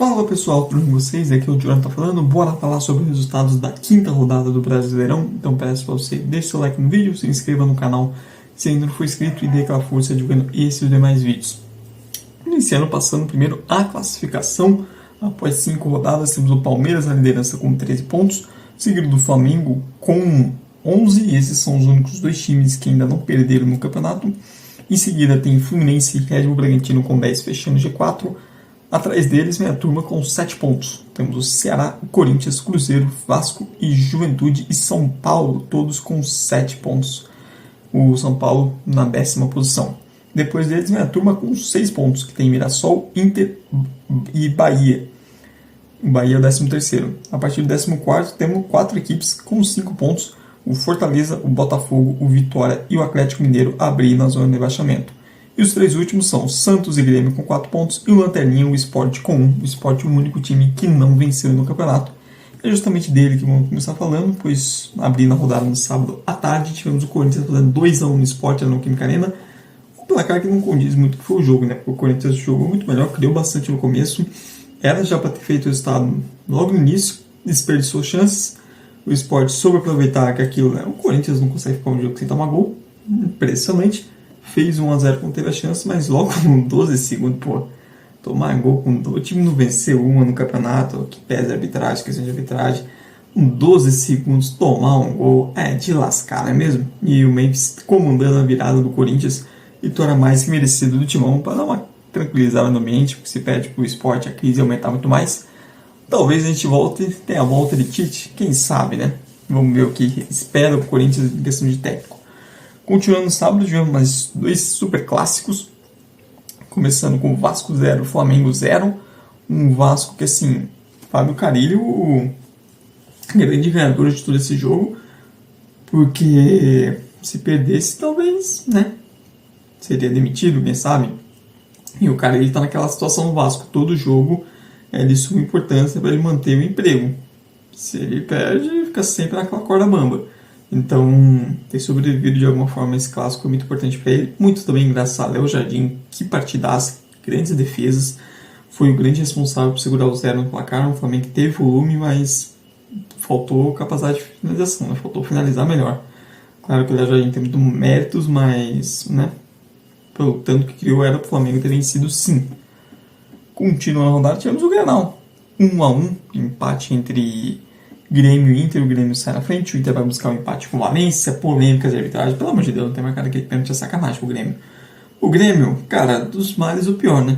Fala pessoal, tudo bem com vocês? Aqui é o Jonathan falando. Bora falar sobre os resultados da quinta rodada do Brasileirão. Então peço para você deixe seu like no vídeo, se inscreva no canal se ainda não for inscrito e dê aquela força divulgando esses e os demais vídeos. Iniciando passando primeiro a classificação. Após 5 rodadas temos o Palmeiras na liderança com 13 pontos, seguido do Flamengo com 11. Esses são os únicos dois times que ainda não perderam no campeonato. Em seguida tem Fluminense e Red Bull Bragantino com 10 fechando o G4. Atrás deles vem a turma com 7 pontos. Temos o Ceará, o Corinthians, Cruzeiro, Vasco e Juventude e São Paulo, todos com 7 pontos. O São Paulo na 10ª posição. Depois deles vem a turma com 6 pontos, que tem Mirassol, Inter e Bahia. O Bahia é o 13º. A partir do 14º temos 4 equipes com 5 pontos. O Fortaleza, o Botafogo, o Vitória e o Atlético Mineiro abrindo na zona de rebaixamento. E os 3 últimos são Santos e Grêmio com 4 pontos e o Lanterninha, o Sport com 1. O Sport é o único time que não venceu no campeonato. É justamente dele que vamos começar falando, pois abrindo a rodada no sábado à tarde, tivemos o Corinthians fazendo 2-1 no Sport, no Química Arena. Um placar que não condiz muito que foi o jogo, né? Porque o Corinthians jogou muito melhor, criou bastante no começo. Era já para ter feito o resultado logo no início, desperdiçou chances. O Sport soube aproveitar que aquilo, né? O Corinthians não consegue ficar um jogo sem tomar gol. Impressionante. Fez 1-0 quando teve a chance, mas logo com 12 segundos, tomar gol com o time não venceu uma no campeonato, que pesa a arbitragem, questão de arbitragem, com 12 segundos tomar um gol, é de lascar, não é mesmo? E o Memphis comandando a virada do Corinthians, vitória mais que merecida do Timão, para dar uma tranquilizada no ambiente, porque se pede para o Sport a crise aumentar muito mais. Talvez a gente volte, tenha a volta de Tite, quem sabe, né? Vamos ver o que espera o Corinthians em questão de técnico. Continuando no sábado, tivemos mais 2 super clássicos, começando com o Vasco 0, Flamengo 0. Um Vasco que, assim, Fábio Carrilho, o grande ganhador de todo esse jogo, porque se perdesse, talvez, né, seria demitido, quem sabe. E o Carrilho está naquela situação no Vasco, todo jogo é de suma importância para ele manter o emprego. Se ele perde, fica sempre naquela corda bamba. Então, ter sobrevivido de alguma forma esse clássico é muito importante para ele. Muito também graças a Léo Jardim, que partidaço, grandes defesas. Foi o grande responsável por segurar o 0 no placar. Um Flamengo que teve volume, mas faltou capacidade de finalização, né? Faltou finalizar melhor. Claro que o Léo Jardim tem muito méritos, mas, né, pelo tanto que criou, era para o Flamengo ter vencido sim. Continuando a rodada, tivemos o Grenal. 1-1, empate entre Grêmio e Inter. O Grêmio sai na frente, o Inter vai buscar um empate com o Valência, polêmicas de arbitragem, pelo amor de Deus, não tem marcado aquele pênalti, é sacanagem pro Grêmio. O Grêmio, cara, dos males o pior, né?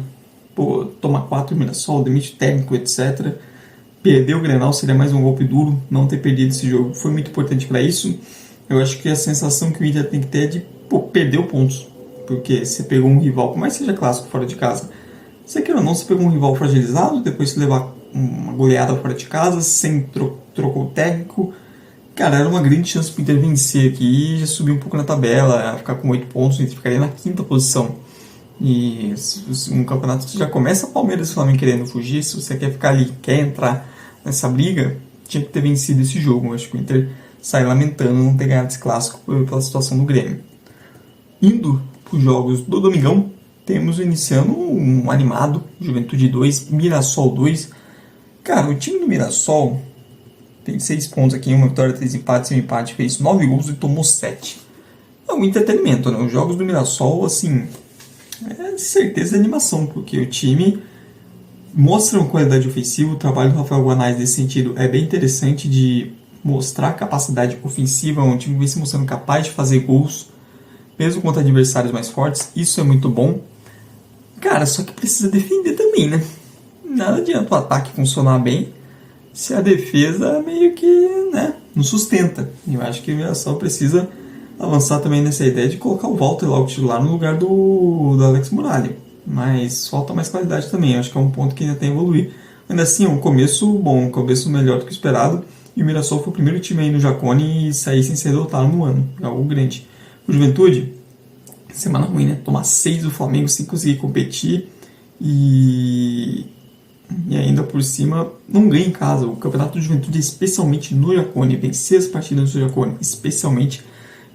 Toma 4 Mirassol, demite técnico, etc. Perder o Grenal seria mais um golpe duro, não ter perdido esse jogo foi muito importante para isso. Eu acho que a sensação que o Inter tem que ter é de, perdeu pontos, porque você pegou um rival, por mais que seja clássico fora de casa, você quer ou não, você pegou um rival fragilizado, depois se levar uma goleada fora de casa, sem trocou o técnico. Cara, era uma grande chance para o Inter vencer aqui e já subir um pouco na tabela, ficar com 8 pontos, o Inter ficaria na 5ª posição. E um campeonato que já começa Palmeiras e Flamengo querendo fugir, se você quer ficar ali, quer entrar nessa briga, tinha que ter vencido esse jogo. Eu acho que o Inter sai lamentando não ter ganhado esse clássico pela situação do Grêmio. Indo para os jogos do Domingão, temos iniciando um animado, Juventude 2, Mirassol 2. Cara, o time do Mirassol tem 6 pontos aqui, uma vitória, 3 empates, um empate, fez 9 gols e tomou 7. É um entretenimento, né? Os jogos do Mirassol, assim, é de certeza de animação, porque o time mostra uma qualidade ofensiva. O trabalho do Rafael Guanais nesse sentido é bem interessante, de mostrar capacidade ofensiva, um time que vem se mostrando capaz de fazer gols, mesmo contra adversários mais fortes. Isso é muito bom. Cara, só que precisa defender também, né? Nada adianta o ataque funcionar bem se a defesa meio que, né, não sustenta. Eu acho que o Mirassol precisa avançar também nessa ideia de colocar o Walter logo titular no lugar do Alex Muralha. Mas falta mais qualidade também. Eu acho que é um ponto que ainda tem a evoluir. Ainda assim, é um começo bom, um começo melhor do que o esperado. E o Mirassol foi o primeiro time aí no Jacone e sair sem ser derrotado no ano. É algo grande. O Juventude, semana ruim, né? Tomar 6 do Flamengo sem conseguir competir e ainda por cima não ganha em casa. O campeonato de Juventude, especialmente no Jacone, vencer as partidas no Jacone, especialmente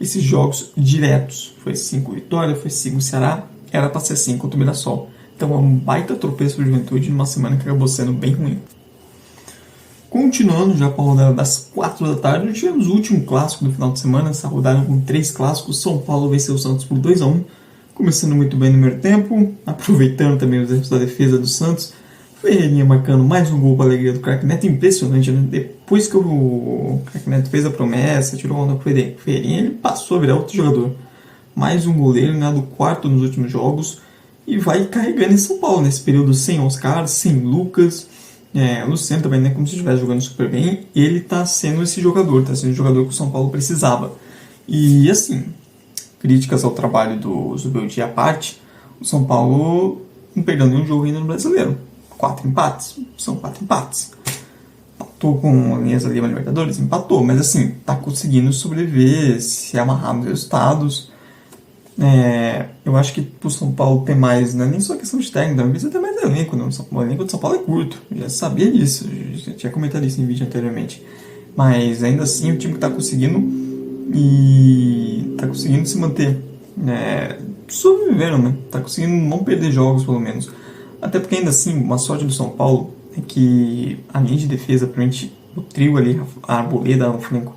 esses jogos diretos. Foi 5 vitórias, foi 5 Ceará, era para ser 5 contra o Mirassol. Então é um baita tropeço para o Juventude numa semana que acabou sendo bem ruim. Continuando já com a rodada das 4 da tarde, tivemos o último clássico do final de semana, essa rodada com 3 clássicos. São Paulo venceu o Santos por 2-1, começando muito bem no primeiro tempo, aproveitando também os erros da defesa do Santos. Ferreirinha marcando mais um gol para a alegria do Craque Neto, impressionante, né? Depois que o Craque Neto fez a promessa, tirou a onda com o Ferreirinha, ele passou a virar outro jogador. Mais um goleiro, ganhado quarto nos últimos jogos, e vai carregando em São Paulo nesse período sem Oscar, sem Lucas. O Luciano também, né, como se estivesse jogando super bem. Ele está sendo esse jogador, está sendo o jogador que o São Paulo precisava. E assim, críticas ao trabalho do Zubeldia à parte, o São Paulo não perdeu nenhum jogo ainda no Brasileiro. 4 empates, são 4 empates. Empatou com a Alianza Lima Libertadores, empatou, mas assim, está conseguindo sobreviver, se amarrar nos resultados. Eu acho que pro São Paulo tem mais, não é nem só questão de técnica, também precisa ter mais elenco, né? O elenco do São Paulo é curto, eu já sabia disso, já tinha comentado isso em vídeo anteriormente. Mas ainda assim o time que está conseguindo se manter, sobrevivendo, né? Tá conseguindo não perder jogos pelo menos. Até porque ainda assim, uma sorte do São Paulo é que a linha de defesa, principalmente o trio ali, a Arboleda no flanco,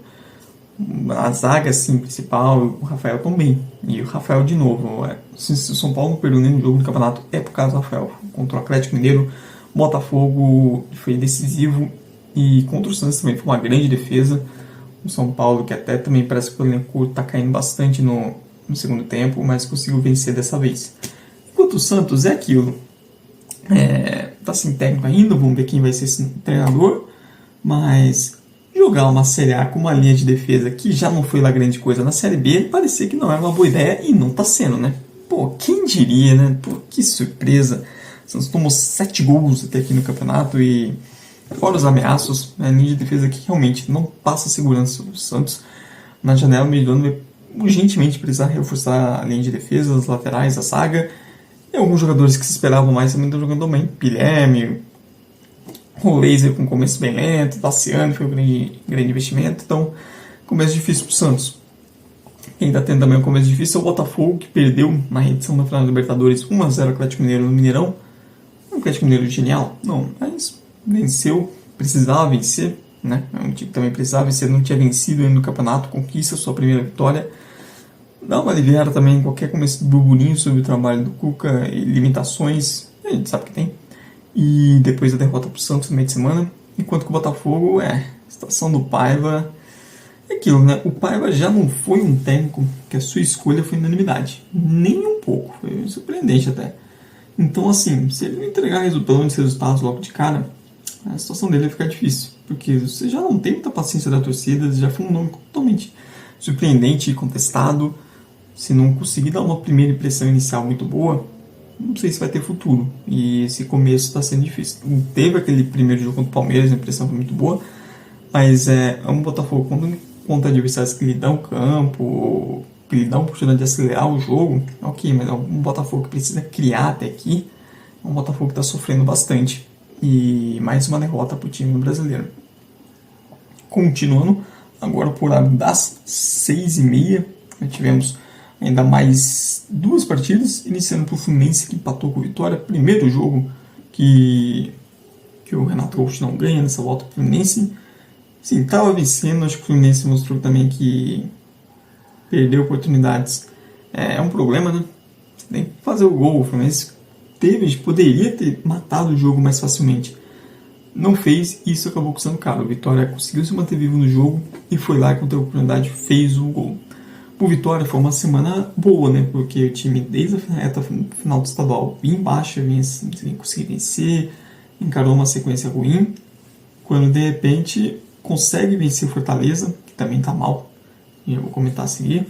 a zaga assim, principal, o Rafael também. E o Rafael de novo. Se o São Paulo não perdeu nenhum jogo no campeonato, é por causa do Rafael. Contra o Atlético Mineiro, Botafogo foi decisivo. E contra o Santos também foi uma grande defesa. O São Paulo, que até também parece que o elenco está caindo bastante no segundo tempo, mas conseguiu vencer dessa vez. Enquanto o Santos é aquilo. Tá sem técnico ainda, vamos ver quem vai ser esse treinador. Mas jogar uma Série A com uma linha de defesa que já não foi lá grande coisa na Série B, parecia que não era uma boa ideia e não tá sendo, né? Pô, quem diria, né? Pô, que surpresa. O Santos tomou 7 gols até aqui no campeonato e fora os ameaços, a linha de defesa que realmente não passa segurança do Santos. Na janela, meio do ano, vai urgentemente precisar reforçar a linha de defesa, as laterais, a zaga. E alguns jogadores que se esperavam mais também estão jogando bem. Guilherme, o Laser com começo bem lento, Tassiano foi um grande investimento, então começo difícil para o Santos. Quem está tendo também um começo difícil é o Botafogo, que perdeu na edição da final da Libertadores 1-0 Atlético Mineiro no Mineirão. Um Atlético Mineiro genial? Não, mas venceu, precisava vencer, né? É um time que também precisava vencer, não tinha vencido ainda no campeonato, conquista sua primeira vitória. Dá uma aliviada também em qualquer começo de burburinho sobre o trabalho do Cuca e limitações, a gente sabe que tem. E depois a derrota para o Santos no meio de semana. Enquanto que o Botafogo, a situação do Paiva é aquilo, né? O Paiva já não foi um técnico que a sua escolha foi unanimidade. Nem um pouco. Foi surpreendente até. Então, assim, se ele não entregar resultados logo de cara, a situação dele vai ficar difícil. Porque você já não tem muita paciência da torcida, já foi um nome totalmente surpreendente e contestado. Se não conseguir dar uma primeira impressão inicial muito boa, não sei se vai ter futuro. E esse começo está sendo difícil. Teve aquele primeiro jogo contra o Palmeiras, a impressão foi muito boa, mas é um Botafogo contra adversários que lhe dão campo, que lhe dão a oportunidade de acelerar o jogo, ok, mas é um Botafogo que precisa criar até aqui. É um Botafogo que está sofrendo bastante. E mais uma derrota para o time brasileiro. Continuando, agora por horário das 6h30, tivemos ainda mais 2 partidas, iniciando para o Fluminense, que empatou com o Vitória. Primeiro jogo que o Renato Gaúcho não ganha nessa volta para o Fluminense. Sim, estava vencendo, acho que o Fluminense mostrou também que perdeu oportunidades. É um problema, né? Você tem que fazer o gol. O Fluminense poderia ter matado o jogo mais facilmente. Não fez e isso acabou custando caro. O Vitória conseguiu se manter vivo no jogo e foi lá contra a oportunidade, fez o gol. O Vitória foi uma semana boa, né? Porque o time, desde a reta final do estadual, vinha em baixa, vinha conseguir vencer, encarou uma sequência ruim, quando de repente consegue vencer o Fortaleza, que também está mal, e eu vou comentar a seguir,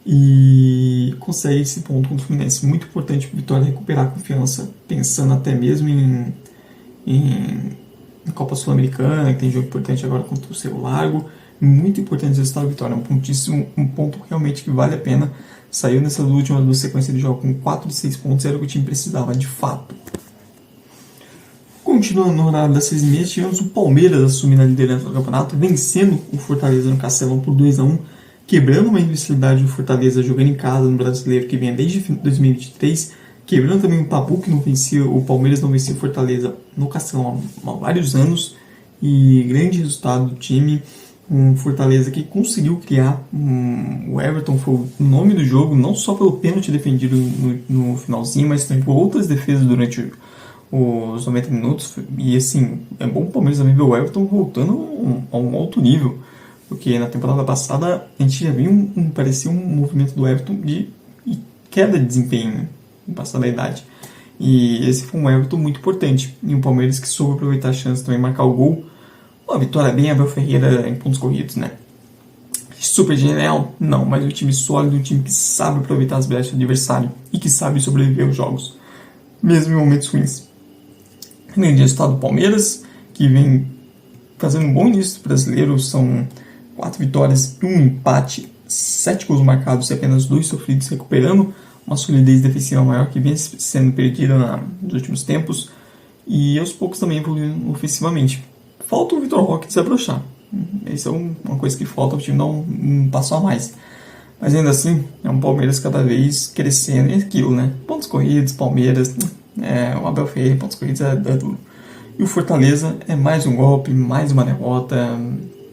e consegue esse ponto contra o Fluminense. Muito importante para o Vitória recuperar a confiança, pensando até mesmo em Copa Sul-Americana, que tem jogo importante agora contra o Cerro Largo. Muito importante o resultado da Vitória, um ponto realmente que vale a pena. Saiu nessas últimas 2 sequências de jogo com 4 de 6 pontos, era o que o time precisava de fato. Continuando no horário das 6h30, tivemos o Palmeiras assumindo a liderança do campeonato, vencendo o Fortaleza no Castelão por 2-1, quebrando uma invencibilidade do Fortaleza jogando em casa no Brasileiro, que vem desde 2023, quebrando também um tabu que não vencia, o Palmeiras não vencia o Fortaleza no Castelão há vários anos, e grande resultado do time, um Fortaleza que conseguiu criar, o Everton foi o nome do jogo, não só pelo pênalti defendido no finalzinho, mas também por outras defesas durante os 90 minutos, e assim, é bom o Palmeiras também ver o Everton voltando a um alto nível, porque na temporada passada a gente já viu parecia um movimento do Everton de queda de desempenho, né, no passar da idade. E esse foi um Everton muito importante. E o Palmeiras que soube aproveitar a chance também marcar o gol. Uma vitória bem Abel Ferreira em pontos corridos, né? Super genial? Não, mas um time sólido, um time que sabe aproveitar as brechas do adversário e que sabe sobreviver aos jogos, mesmo em momentos ruins. Grande resultado do Palmeiras, que vem fazendo um bom início do brasileiro. São 4 vitórias e 1 empate, 7 gols marcados e apenas 2 sofridos, recuperando uma solidez defensiva maior que vem sendo perdida nos últimos tempos, e aos poucos também evoluindo ofensivamente. Falta o Vitor Roque desabrochar. Essa é uma coisa que falta, o time dar um passo a mais. Mas ainda assim, é um Palmeiras cada vez crescendo, e aquilo, né? Pontos corridos, Palmeiras, o Abel Ferreira, pontos corridos é duro. E o Fortaleza é mais um golpe, mais uma derrota,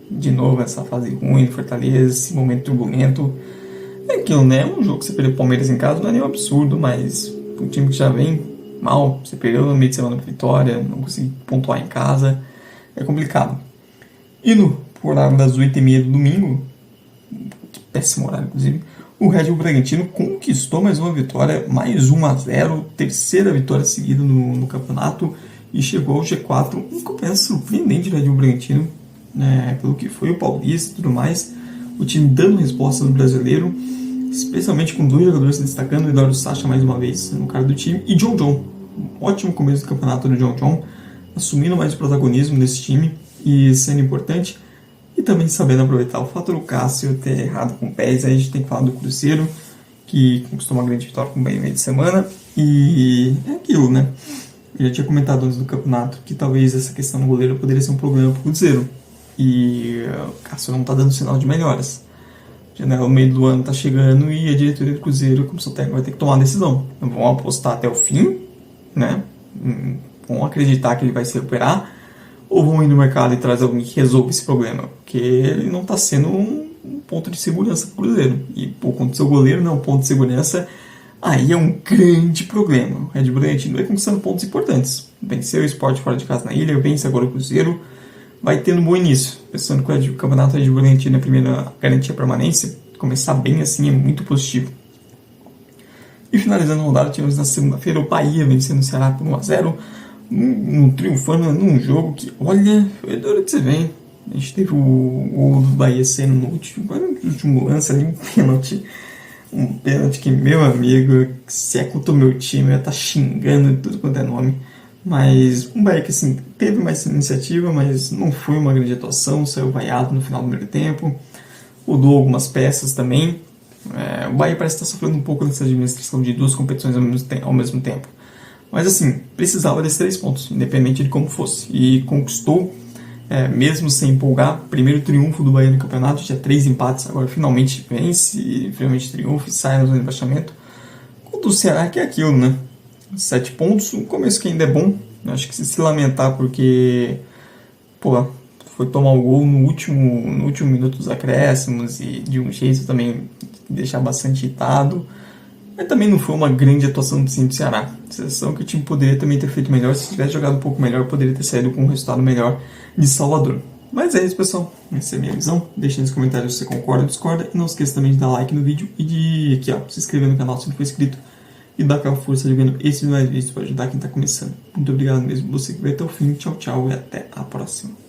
de novo essa fase ruim do Fortaleza, esse momento turbulento. É aquilo, né? Um jogo que você perdeu o Palmeiras em casa não é nenhum absurdo, mas um time que já vem mal, você perdeu no meio de semana pra Vitória, não conseguiu pontuar em casa, é complicado. Indo por horário das 8h30 do domingo, que péssimo horário, inclusive, o Red Bull Bragantino conquistou mais uma vitória, mais 1-0, terceira vitória seguida no campeonato, e chegou ao G4, um campeonato surpreendente do Red Bull Bragantino, né, pelo que foi o Paulista e tudo mais, o time dando resposta no brasileiro, especialmente com 2 jogadores se destacando, o Eduardo Sacha mais uma vez no cara do time, e John John, um ótimo começo do campeonato do John John, assumindo mais o protagonismo desse time e sendo importante, e também sabendo aproveitar o fato do Cássio ter errado com o pés. Aí a gente tem que falar do Cruzeiro, que conquistou uma grande vitória com o Bahia no meio de semana, e é aquilo, né? Eu já tinha comentado antes do campeonato que talvez essa questão do goleiro poderia ser um problema para o Cruzeiro, e o Cássio não está dando sinal de melhoras. O meio do ano está chegando e a diretoria do Cruzeiro, como seu técnico, vai ter que tomar uma decisão. Vão apostar até o fim, né? Vão acreditar que ele vai se recuperar, ou vão ir no mercado e trazer alguém que resolva esse problema, porque ele não está sendo um ponto de segurança para o Cruzeiro. E por conta do seu goleiro não é um ponto de segurança, aí é um grande problema. O Red Bull Bragantino vai conquistando pontos importantes. Venceu o Sport fora de casa na ilha, vence agora o Cruzeiro, vai tendo um bom início. Pensando que o campeonato Red Bull Bragantino é a primeira garantia permanência, começar bem assim é muito positivo. E finalizando a rodada, tivemos na segunda-feira o Bahia vencendo o Ceará por 1-0, triunfando num jogo que, olha, foi duro de se ver. A gente teve o gol do Bahia sendo no último lance ali, um pênalti que, meu amigo, se é contra o meu time, eu ia estar xingando tudo quanto é nome. Mas um Bahia que assim, teve mais iniciativa, mas não foi uma grande atuação, saiu vaiado no final do primeiro tempo, mudou algumas peças também. O Bahia parece estar sofrendo um pouco nessa administração de 2 competições ao mesmo tempo. Mas assim, precisava desses 3 pontos, independente de como fosse. E conquistou, mesmo sem empolgar, primeiro triunfo do Bahia no campeonato, tinha 3 empates, agora finalmente vence, finalmente triunfa e sai no rebaixamento. Contra o Ceará, que é aquilo, né? 7 pontos, um começo que ainda é bom. Eu acho que se lamentar porque, foi tomar o gol no último minuto dos acréscimos e de um jeito também deixar bastante irritado. Mas também não foi uma grande atuação do time do Ceará. A sensação que o time poderia também ter feito melhor. Se tivesse jogado um pouco melhor, poderia ter saído com um resultado melhor de Salvador. Mas é isso, pessoal. Essa é a minha visão. Deixe nos comentários se você concorda ou discorda. E não esqueça também de dar like no vídeo e de se inscrever no canal se não for inscrito. E dar aquela força jogando esses mais vídeos para ajudar quem está começando. Muito obrigado mesmo você que veio até o fim. Tchau, tchau e até a próxima.